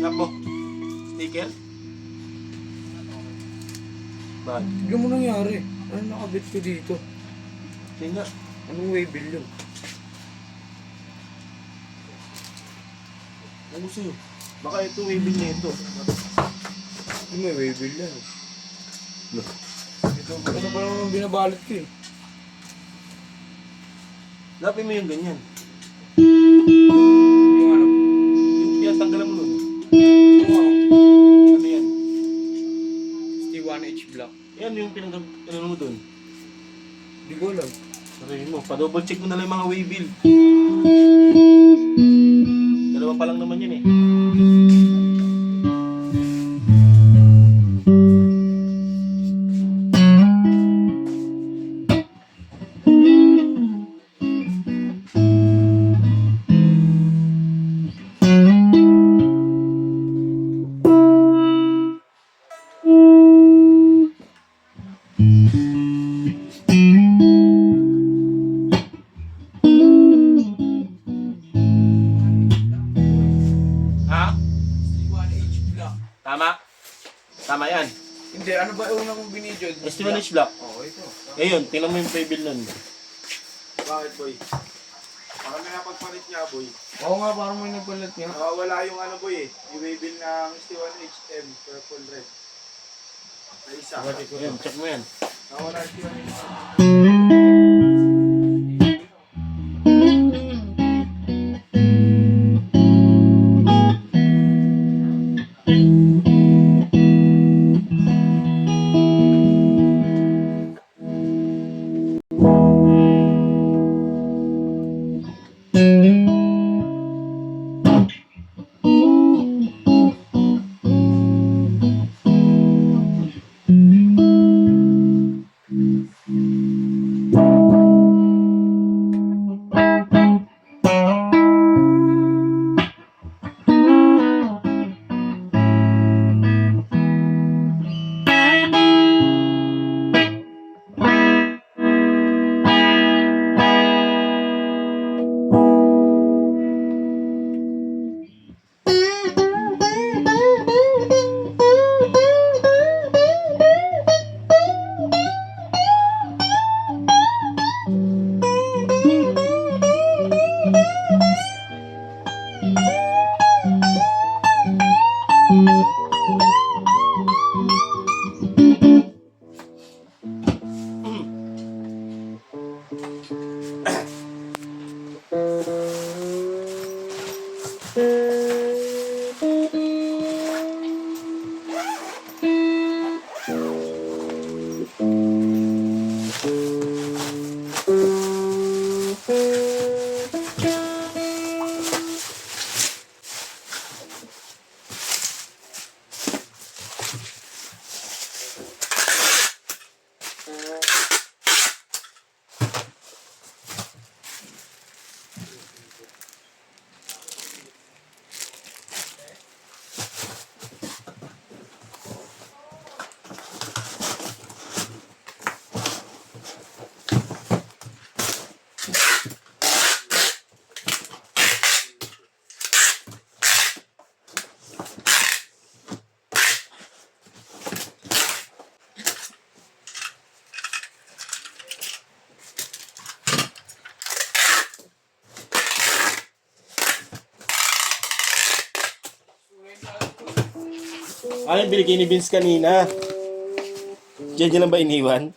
Tapo. Sticker? Bakit? Tignan mo nangyari. Ano nakabit ko dito? Tingnan. Anong waybill yun? Ano sa'yo? Baka ito waving na ito. Hindi may waybill yan. Look. Ito pa naman binabalot ko eh. Lapin mo yung ganyan. Yung ano? Yung pinatanggalan mo nun. Yung ano? Ano yan? ST1H block. Yan yung pinatanggalan mo dun. Hindi ko alam. Sabihin mo, pa-double check mo na lang yung mga waybill. Dalawa pa lang naman yan eh. Ha? ST1H block. Tama? Tama yan. Hindi, ano ba yung unang kong binidyo? ST1H block. Oo, ito. Ngayon, tingnan mo yung waybill nun. Bakit, boy? Parang may napagpalit niya, boy. Oo nga, parang may nagpalit niya. Wala yung ano, boy eh. Yung waybill ng ST1HM, purple red. Na isa. Yan, check mo yan. Wala ST1HM. Ay, bili ni Vince kanina. Diyan lang ba iniwan?